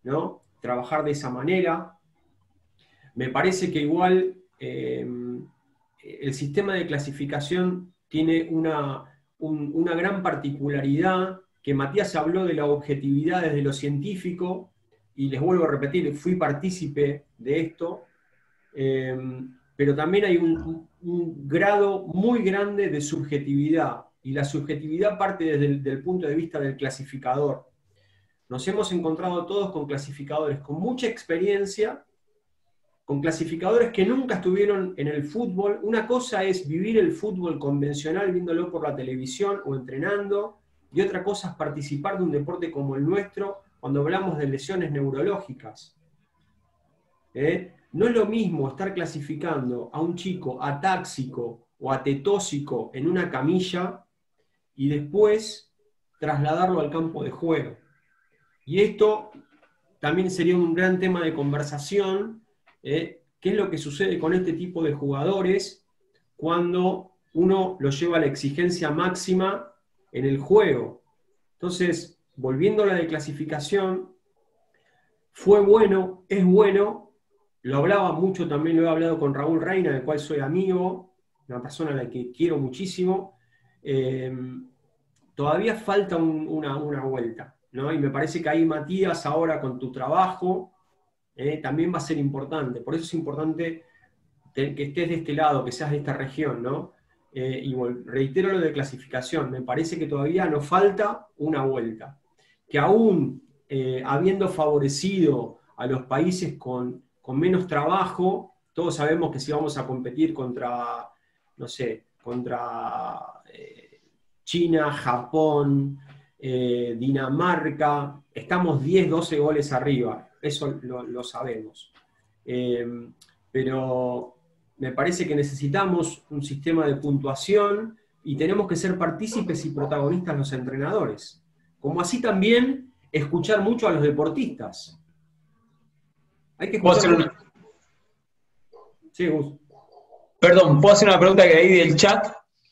¿no? Trabajar de esa manera. Me parece que igual el sistema de clasificación tiene una gran particularidad, que Matías habló de la objetividad desde lo científico, y les vuelvo a repetir, fui partícipe de esto, pero también hay un grado muy grande de subjetividad, y la subjetividad parte desde el punto de vista del clasificador. Nos hemos encontrado todos con clasificadores con mucha experiencia, con clasificadores que nunca estuvieron en el fútbol. Una cosa es vivir el fútbol convencional viéndolo por la televisión o entrenando, y otra cosa es participar de un deporte como el nuestro cuando hablamos de lesiones neurológicas. No es lo mismo estar clasificando a un chico atáxico o atetósico en una camilla y después trasladarlo al campo de juego. Y esto también sería un gran tema de conversación, qué es lo que sucede con este tipo de jugadores cuando uno lo lleva a la exigencia máxima en el juego. Entonces, volviendo a la de clasificación, fue bueno, es bueno, lo hablaba mucho, también lo he hablado con Raúl Reina, del cual soy amigo, una persona a la que quiero muchísimo. Todavía falta una vuelta, ¿no? Y me parece que ahí, Matías, ahora con tu trabajo, también va a ser importante. Por eso es importante que estés de este lado, que seas de esta región, ¿no? Y reitero lo de clasificación, me parece que todavía nos falta una vuelta. Que aún habiendo favorecido a los países con menos trabajo, todos sabemos que si vamos a competir contra, no sé, contra China, Japón, Dinamarca, estamos 10, 12 goles arriba, eso lo sabemos. Pero me parece que necesitamos un sistema de puntuación y tenemos que ser partícipes y protagonistas los entrenadores. Como así también escuchar mucho a los deportistas. Hay que escuchar. Sí, Gus. Perdón, ¿puedo hacer una pregunta que hay del chat?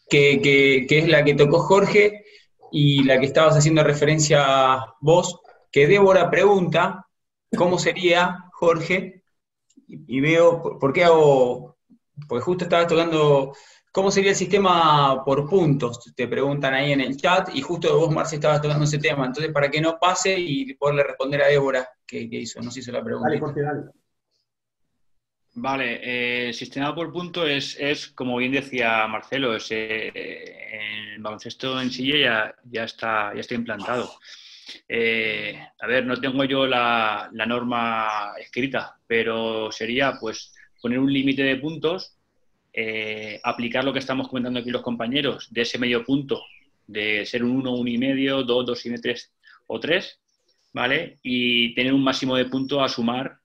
Que es la que tocó Jorge y la que estabas haciendo referencia vos, que Débora pregunta, ¿cómo sería, Jorge? Y veo, ¿por qué hago...? Porque justo estabas tocando, ¿cómo sería el sistema por puntos? Te preguntan ahí en el chat, y justo vos, Marce, estabas tocando ese tema. Entonces, para que no pase y poderle responder a Débora, que nos hizo la pregunta. Dale, Jorge, dale. Vale, el sistema por puntos es, como bien decía Marcelo, en el baloncesto en silla ya está implantado. A ver, no tengo yo la norma escrita, pero sería pues poner un límite de puntos, aplicar lo que estamos comentando aquí los compañeros, de ese medio punto, de ser un 1, 1,5, 2, 2,5, 3 o 3, ¿vale? Y tener un máximo de puntos a sumar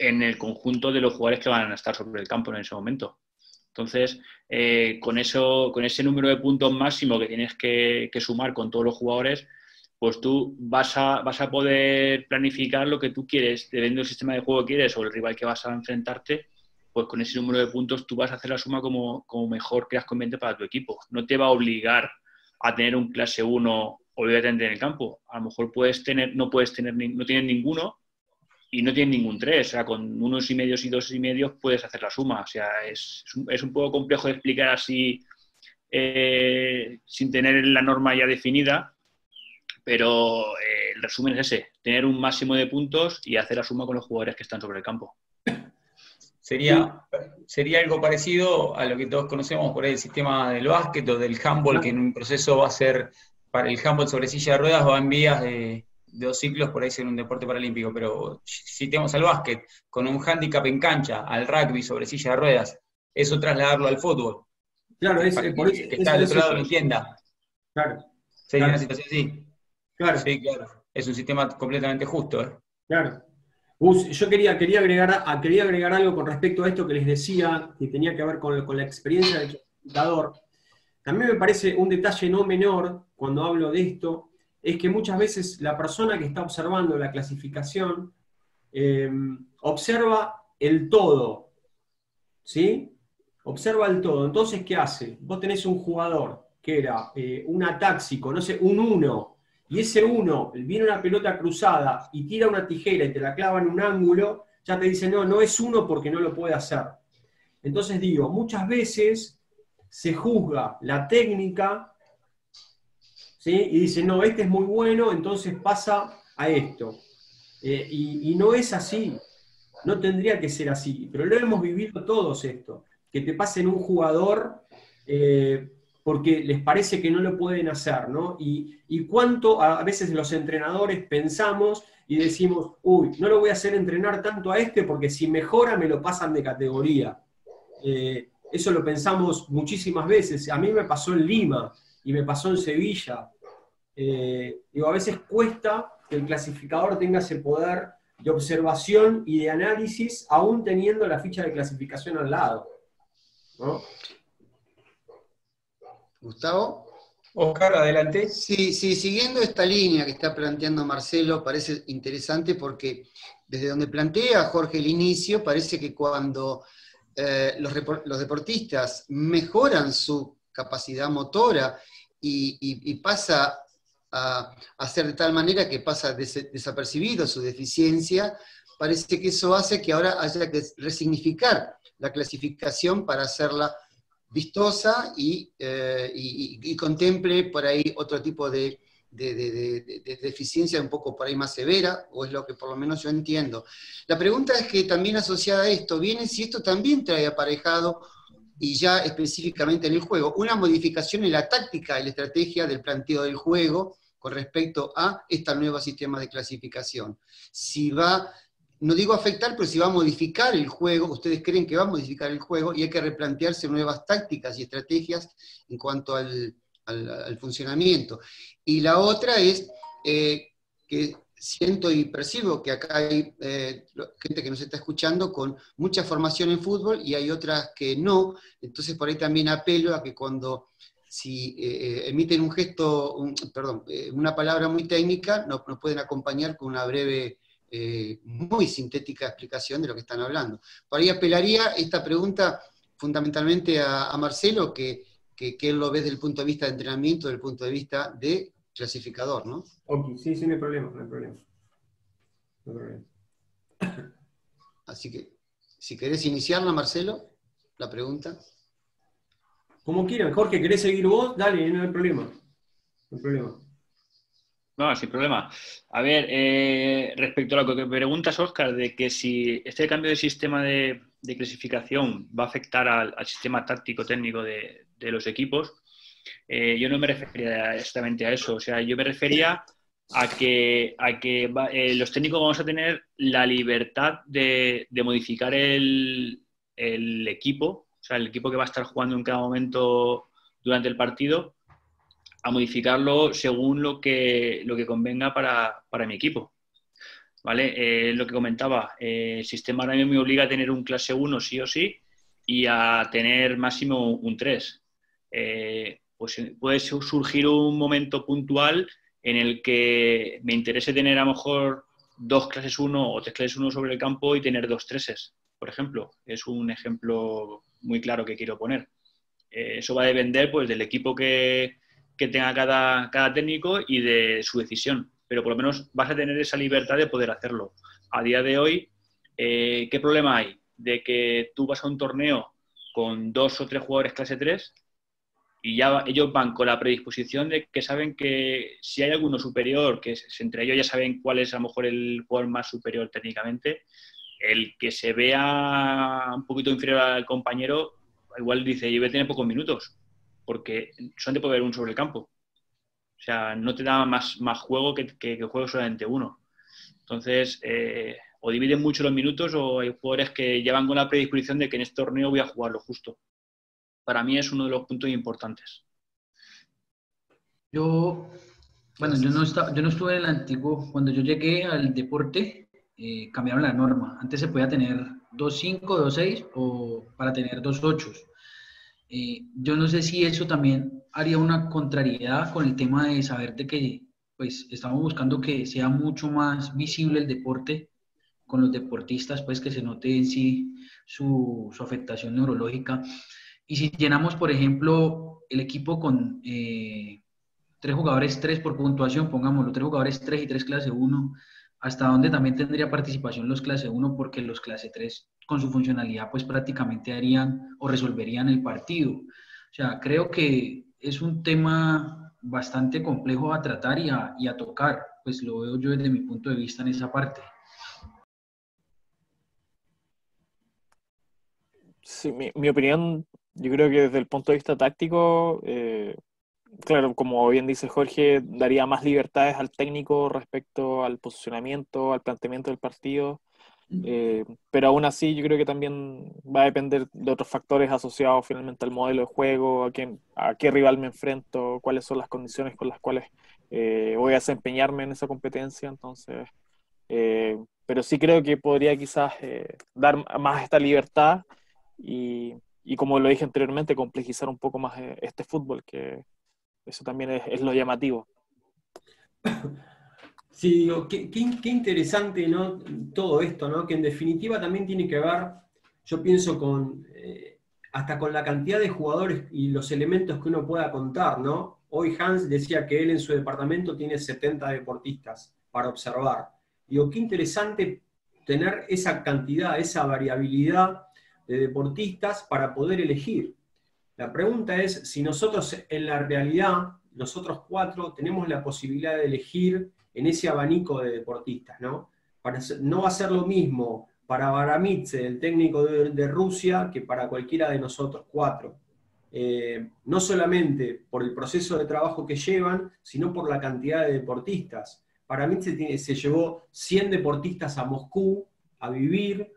en el conjunto de los jugadores que van a estar sobre el campo en ese momento. Entonces, con ese número de puntos máximo que tienes que sumar con todos los jugadores, pues tú vas a poder planificar lo que tú quieres, dependiendo del sistema de juego que quieres o el rival que vas a enfrentarte, pues con ese número de puntos tú vas a hacer la suma como mejor creas conveniente para tu equipo. No te va a obligar a tener un clase 1 obligatoriamente en el campo. A lo mejor no tienes ninguno y no tienes ningún 3. O sea, con 1,5 y 2,5 puedes hacer la suma. O sea, es un poco complejo de explicar así sin tener la norma ya definida, pero el resumen es ese, tener un máximo de puntos y hacer la suma con los jugadores que están sobre el campo. Sería algo parecido a lo que todos conocemos por ahí, el sistema del básquet o del handball, que en un proceso va a ser, para el handball sobre silla de ruedas, va en vías de 2 ciclos por ahí ser un deporte paralímpico, pero si tenemos al básquet con un hándicap en cancha, al rugby sobre silla de ruedas, eso trasladarlo al fútbol. Claro, Para por que está del otro lado lo entienda. Claro. Sería Claro. una situación así. Claro. Sí, claro. Es un sistema completamente justo, ¿eh? Claro. Gus, yo quería agregar algo con respecto a esto que les decía, que tenía que ver con la experiencia del clasificador. También me parece un detalle no menor, cuando hablo de esto, es que muchas veces la persona que está observando la clasificación observa el todo, ¿sí? Observa el todo. Entonces, ¿qué hace? Vos tenés un jugador que era un atáxico, no sé, un 1, y ese 1 viene una pelota cruzada y tira una tijera y te la clava en un ángulo, ya te dice, no, no es 1 porque no lo puede hacer. Entonces digo, muchas veces se juzga la técnica, ¿sí? Y dice, no, este es muy bueno, entonces pasa a esto. Y no es así, no tendría que ser así, pero lo hemos vivido todos esto, que te pasen un jugador porque les parece que no lo pueden hacer, ¿no? Y cuánto a veces los entrenadores pensamos y decimos, uy, no lo voy a hacer entrenar tanto a este porque si mejora me lo pasan de categoría. Eso lo pensamos muchísimas veces. A mí me pasó en Lima y me pasó en Sevilla. A veces cuesta que el clasificador tenga ese poder de observación y de análisis, aún teniendo la ficha de clasificación al lado, ¿no? Gustavo. Oscar, adelante. Sí, siguiendo esta línea que está planteando Marcelo, parece interesante porque desde donde plantea Jorge el inicio, parece que cuando los deportistas mejoran su capacidad motora y pasa a hacer de tal manera que pasa desapercibido su deficiencia, parece que eso hace que ahora haya que resignificar la clasificación para hacerla vistosa y contemple por ahí otro tipo de deficiencia un poco por ahí más severa, o es lo que por lo menos yo entiendo. La pregunta es que también asociada a esto viene si esto también trae aparejado, y ya específicamente en el juego, una modificación en la táctica y la estrategia del planteo del juego con respecto a este nuevo sistema de clasificación. Si va, no digo afectar, pero si va a modificar el juego, ustedes creen que va a modificar el juego y hay que replantearse nuevas tácticas y estrategias en cuanto al funcionamiento. Y la otra es que siento y percibo que acá hay gente que nos está escuchando con mucha formación en fútbol y hay otras que no, entonces por ahí también apelo a que cuando si emiten un gesto, una palabra muy técnica, nos pueden acompañar con una breve, muy sintética explicación de lo que están hablando. Por ahí apelaría esta pregunta fundamentalmente a Marcelo, que él lo ve desde el punto de vista de entrenamiento, desde el punto de vista de clasificador, ¿no? Ok, sí, no hay problema, no hay problema. No hay problema. Así que, si querés iniciarla, Marcelo, la pregunta. Como quieran, Jorge, ¿querés seguir vos? Dale, no hay problema. No hay problema. No, sin problema. A ver, respecto a lo que preguntas, Óscar, de que si este cambio de sistema de clasificación va a afectar al sistema táctico-técnico de los equipos, yo no me refería exactamente a eso. O sea, yo me refería a que los técnicos vamos a tener la libertad de modificar el equipo, o sea, el equipo que va a estar jugando en cada momento durante el partido, a modificarlo según lo que convenga para mi equipo. ¿Vale? Lo que comentaba, el sistema ahora mismo me obliga a tener un clase 1 sí o sí y a tener máximo un 3. Pues puede surgir un momento puntual en el que me interese tener a lo mejor 2 clases 1 o 3 clases 1 sobre el campo y tener 2 treses, por ejemplo. Es un ejemplo muy claro que quiero poner. Eso va a depender pues, del equipo que tenga cada técnico y de su decisión, pero por lo menos vas a tener esa libertad de poder hacerlo. A día de hoy, ¿qué problema hay? De que tú vas a un torneo con 2 o 3 jugadores clase 3 y ya ellos van con la predisposición de que saben que si hay alguno superior, que entre ellos ya saben cuál es a lo mejor el jugador más superior técnicamente, el que se vea un poquito inferior al compañero, igual dice, yo voy a tener pocos minutos, porque solamente puede haber un sobre el campo. O sea, no te da más juego que juego solamente uno. Entonces, o dividen mucho los minutos o hay jugadores que llevan con la predisposición de que en este torneo voy a jugar lo justo. Para mí es uno de los puntos importantes. Yo no estuve en el antiguo. Cuando yo llegué al deporte, cambiaron la norma. Antes se podía tener 2.5, 2.6 o para tener 2.8. Yo no sé si eso también haría una contrariedad con el tema de saber de que pues estamos buscando que sea mucho más visible el deporte con los deportistas, pues que se note en sí su afectación neurológica. Y si llenamos, por ejemplo, el equipo con 3 jugadores 3 por puntuación, pongámoslo, 3 jugadores 3 y 3 clase 1, hasta donde también tendría participación los clase 1, porque los clase 3 con su funcionalidad pues prácticamente harían o resolverían el partido. O sea, creo que es un tema bastante complejo a tratar y a tocar, pues lo veo yo desde mi punto de vista en esa parte. Sí, mi opinión, yo creo que desde el punto de vista táctico, claro, como bien dice Jorge, daría más libertades al técnico respecto al posicionamiento, al planteamiento del partido, pero aún así yo creo que también va a depender de otros factores asociados finalmente al modelo de juego, a qué rival me enfrento, cuáles son las condiciones con las cuales voy a desempeñarme en esa competencia. Entonces, pero sí creo que podría quizás dar más esta libertad y como lo dije anteriormente, complejizar un poco más este fútbol, que eso también es lo llamativo. Sí, digo, qué interesante, ¿no? Todo esto, ¿no? Que en definitiva también tiene que ver, yo pienso, con hasta con la cantidad de jugadores y los elementos que uno pueda contar, ¿no? Hoy Hans decía que él en su departamento tiene 70 deportistas para observar. Digo, qué interesante tener esa cantidad, esa variabilidad de deportistas para poder elegir. La pregunta es si nosotros en la realidad, nosotros 4, tenemos la posibilidad de elegir en ese abanico de deportistas, ¿no? No va a ser lo mismo para Baramitse, el técnico de Rusia, que para cualquiera de nosotros 4. No solamente por el proceso de trabajo que llevan, sino por la cantidad de deportistas. Baramitse se llevó 100 deportistas a Moscú a vivir.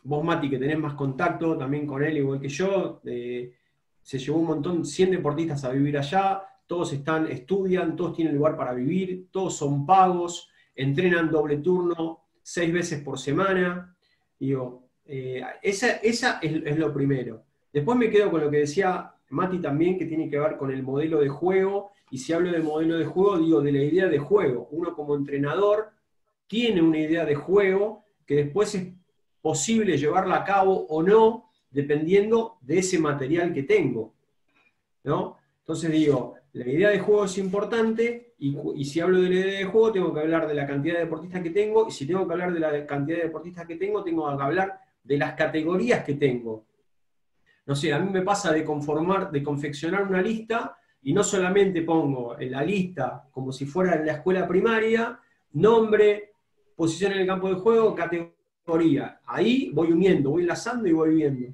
Vos, Mati, que tenés más contacto también con él, igual que yo, se llevó un montón, 100 deportistas a vivir allá, todos estudian, todos tienen lugar para vivir, todos son pagos, entrenan doble turno 6 veces por semana. Digo, esa es lo primero. Después me quedo con lo que decía Mati también, que tiene que ver con el modelo de juego, y si hablo de modelo de juego, digo de la idea de juego. Uno como entrenador tiene una idea de juego que después es posible llevarla a cabo o no, dependiendo de ese material que tengo, ¿no? Entonces digo, la idea de juego es importante, y si hablo de la idea de juego, tengo que hablar de la cantidad de deportistas que tengo, y si tengo que hablar de la cantidad de deportistas que tengo que hablar de las categorías que tengo. No sé, a mí me pasa de confeccionar una lista, y no solamente pongo en la lista, como si fuera en la escuela primaria, nombre, posición en el campo de juego, categoría. Ahí voy uniendo, voy enlazando y voy viendo.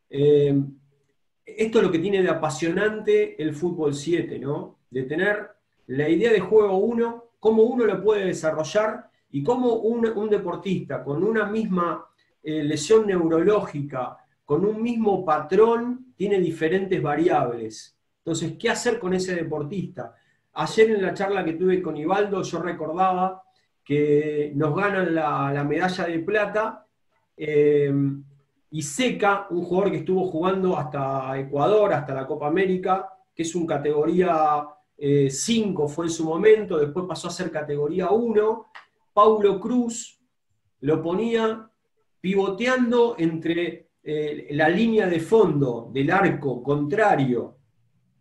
Esto es lo que tiene de apasionante el fútbol 7, ¿no? De tener la idea de juego uno, cómo uno lo puede desarrollar, y cómo un deportista con una misma lesión neurológica, con un mismo patrón, tiene diferentes variables. Entonces, ¿qué hacer con ese deportista? Ayer en la charla que tuve con Ivaldo, yo recordaba que nos ganan la medalla de plata, y Seca, un jugador que estuvo jugando hasta Ecuador, hasta la Copa América, que es un categoría 5 fue en su momento, después pasó a ser categoría 1, Paulo Cruz lo ponía pivoteando entre la línea de fondo del arco contrario.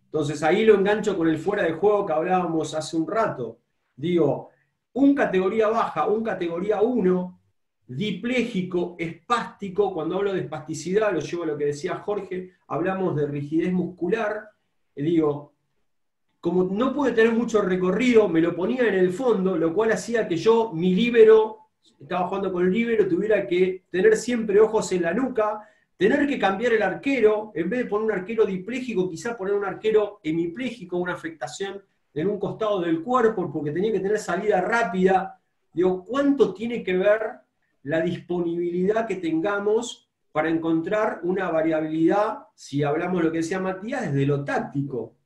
Entonces ahí lo engancho con el fuera de juego que hablábamos hace un rato. Digo, un categoría baja, un categoría 1, dipléjico, espástico. Cuando hablo de espasticidad, lo llevo a lo que decía Jorge, hablamos de rigidez muscular. Digo, como no pude tener mucho recorrido, me lo ponía en el fondo, lo cual hacía que yo, mi líbero, estaba jugando con el líbero, tuviera que tener siempre ojos en la nuca, tener que cambiar el arquero, en vez de poner un arquero dipléjico, quizá poner un arquero hemipléjico, una afectación en un costado del cuerpo, porque tenía que tener salida rápida. Digo, ¿cuánto tiene que ver la disponibilidad que tengamos para encontrar una variabilidad, si hablamos lo que decía Matías, desde lo táctico?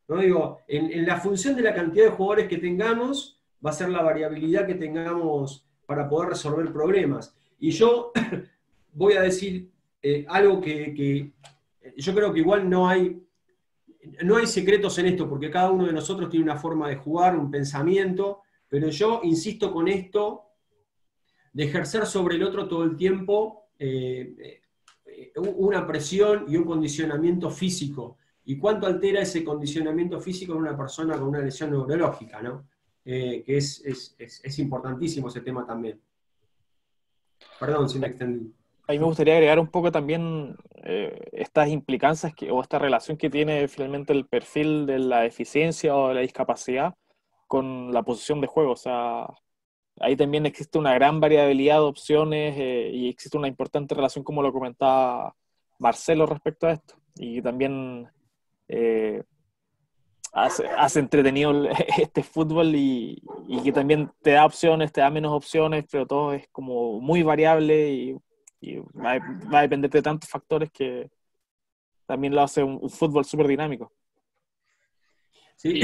¿No? Digo, en la función de la cantidad de jugadores que tengamos, va a ser la variabilidad que tengamos para poder resolver problemas. Y yo voy a decir algo que yo creo que igual no hay secretos en esto, porque cada uno de nosotros tiene una forma de jugar, un pensamiento, pero yo insisto con esto de ejercer sobre el otro todo el tiempo una presión y un condicionamiento físico. ¿Y cuánto altera ese condicionamiento físico en una persona con una lesión neurológica, ¿no? Que es importantísimo ese tema también. Perdón si me extendí. A mí me gustaría agregar un poco también estas implicancias o esta relación que tiene finalmente el perfil de la eficiencia o de la discapacidad con la posición de juego. O sea, ahí también existe una gran variabilidad de opciones y existe una importante relación, como lo comentaba Marcelo respecto a esto. Y también hace entretenido este fútbol y que también te da opciones, te da menos opciones, pero todo es como muy variable y va a depender de tantos factores que también lo hace un fútbol súper dinámico. Sí,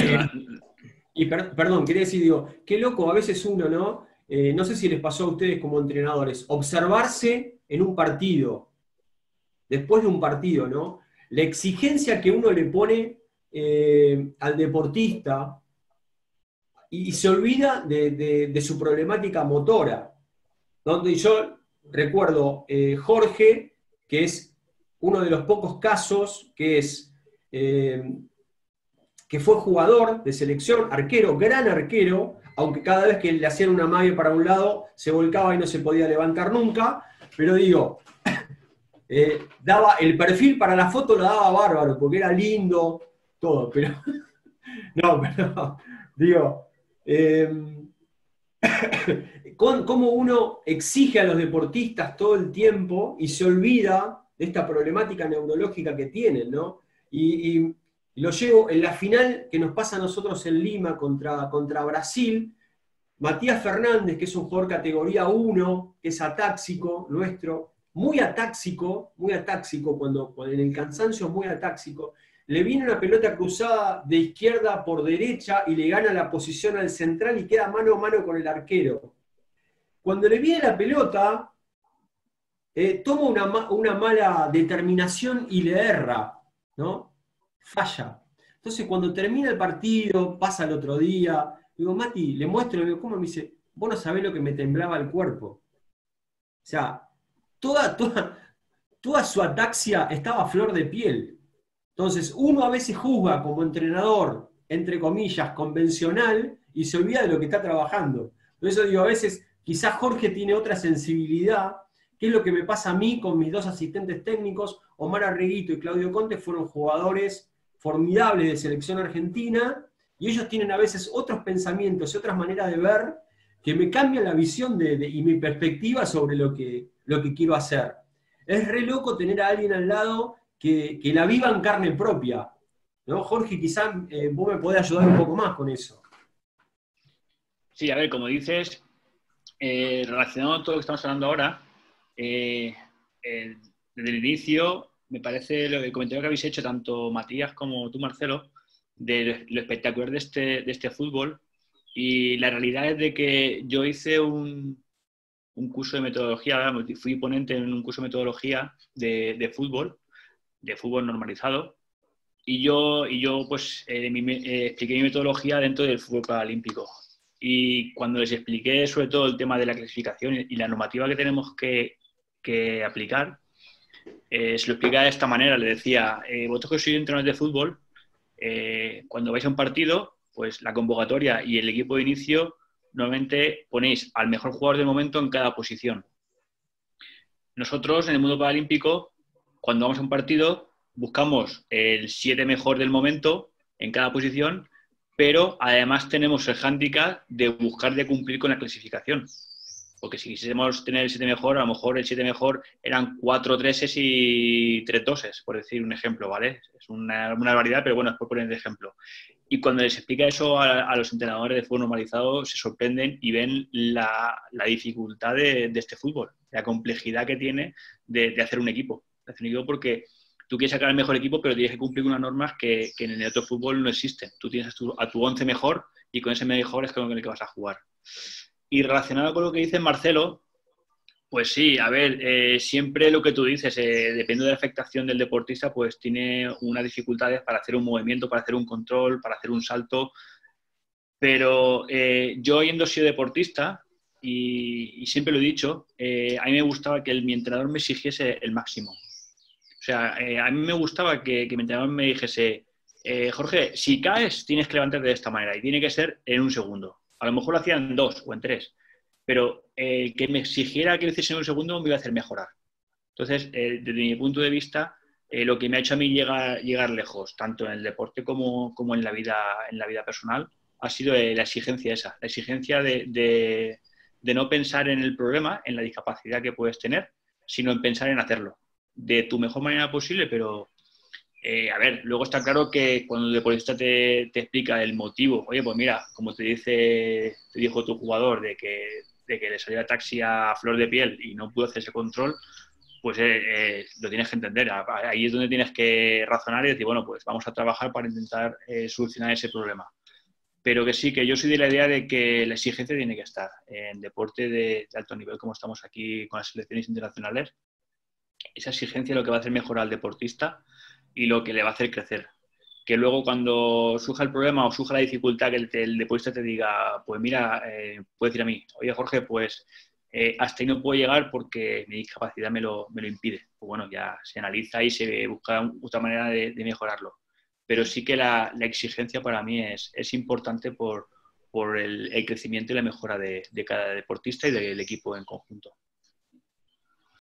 perdón, quería decir, digo, qué loco a veces uno, ¿no? No sé si les pasó a ustedes como entrenadores, observarse en un partido, después de un partido, ¿no? La exigencia que uno le pone al deportista y se olvida de su problemática motora. Donde yo recuerdo Jorge, que es uno de los pocos casos que fue jugador de selección, arquero, gran arquero, aunque cada vez que le hacían una mague para un lado se volcaba y no se podía levantar nunca, pero digo, daba el perfil para la foto, lo daba bárbaro, porque era lindo, todo, pero no, pero digo, cómo uno exige a los deportistas todo el tiempo y se olvida de esta problemática neurológica que tienen, ¿no? Y lo llevo en la final que nos pasa a nosotros en Lima contra Brasil. Matías Fernández, que es un jugador categoría 1, que es atáxico nuestro, muy atáxico, cuando en el cansancio muy atáxico, le viene una pelota cruzada de izquierda por derecha y le gana la posición al central y queda mano a mano con el arquero. Cuando le viene la pelota, toma una mala determinación y le erra, ¿no? Falla. Entonces cuando termina el partido, pasa el otro día, digo, Mati, le muestro, le digo, ¿cómo? Me dice, vos no sabés lo que me temblaba el cuerpo. O sea, toda su ataxia estaba a flor de piel. Entonces, uno a veces juzga como entrenador, entre comillas, convencional, y se olvida de lo que está trabajando. Por eso digo, a veces, quizás Jorge tiene otra sensibilidad, que es lo que me pasa a mí con mis dos asistentes técnicos, Omar Arreguito y Claudio Conte, fueron jugadores formidables de selección argentina, y ellos tienen a veces otros pensamientos y otras maneras de ver que me cambian la visión y mi perspectiva sobre lo que quiero hacer. Es re loco tener a alguien al lado que la viva en carne propia, ¿no? Jorge, quizás vos me podés ayudar un poco más con eso. Sí, a ver, como dices, relacionado con todo lo que estamos hablando ahora, desde el inicio, me parece el comentario que habéis hecho tanto Matías como tú, Marcelo, de lo espectacular de este fútbol, y la realidad es de que yo hice un curso de metodología, fui ponente en un curso de metodología de fútbol normalizado, y yo pues expliqué mi metodología dentro del fútbol paralímpico. Y cuando les expliqué sobre todo el tema de la clasificación y la normativa que tenemos que aplicar, se lo expliqué de esta manera. Le decía, vosotros que sois entrenadores de fútbol, cuando vais a un partido, pues la convocatoria y el equipo de inicio normalmente ponéis al mejor jugador del momento en cada posición. Nosotros en el mundo paralímpico, cuando vamos a un partido, buscamos el 7 mejor del momento en cada posición, pero además tenemos el hándicap de buscar de cumplir con la clasificación. Porque si quisiésemos tener el 7 mejor, a lo mejor el 7 mejor eran 4 treses y 3 doses, por decir un ejemplo, ¿vale? Es una barbaridad, pero bueno, es por poner de ejemplo. Y cuando les explica eso a los entrenadores de fútbol normalizado, se sorprenden y ven la dificultad de este fútbol, la complejidad que tiene de hacer un equipo. Porque tú quieres sacar el mejor equipo, pero tienes que cumplir unas normas que en el otro fútbol no existen. Tú tienes a tu 11 mejor y con ese mejor es con el que vas a jugar. Y relacionado con lo que dice Marcelo, pues sí, a ver, siempre lo que tú dices, depende de la afectación del deportista, pues tiene unas dificultades para hacer un movimiento, para hacer un control, para hacer un salto. Pero yo, habiendo sido deportista, y siempre lo he dicho, a mí me gustaba que mi entrenador me exigiese el máximo. O sea, a mí me gustaba que mi entrenador me dijese, Jorge, si caes, tienes que levantarte de esta manera y tiene que ser en un segundo. A lo mejor lo hacía en 2 o en 3, pero que me exigiera que lo hiciese en un segundo me iba a hacer mejorar. Entonces, desde mi punto de vista, lo que me ha hecho a mí llegar lejos, tanto en el deporte como en la vida personal, ha sido la exigencia esa, la exigencia de no pensar en el problema, en la discapacidad que puedes tener, sino en pensar en hacerlo de tu mejor manera posible, pero a ver, luego está claro que cuando el deportista te explica el motivo, oye, pues mira, como te dijo tu jugador de que le saliera taxi a flor de piel y no pudo hacer ese control, pues lo tienes que entender. Ahí es donde tienes que razonar y decir, bueno, pues vamos a trabajar para intentar solucionar ese problema. Pero que sí, que yo soy de la idea de que la exigencia tiene que estar en deporte de alto nivel, como estamos aquí con las selecciones internacionales. Esa exigencia es lo que va a hacer mejor al deportista y lo que le va a hacer crecer. Que luego cuando surja el problema o surja la dificultad, que el deportista te diga, pues mira, puede decir a mí, oye Jorge, pues hasta ahí no puedo llegar porque mi discapacidad me lo impide. Pues bueno, ya se analiza y se busca otra manera de mejorarlo. Pero sí que la exigencia para mí es importante por el crecimiento y la mejora de cada deportista y del equipo en conjunto.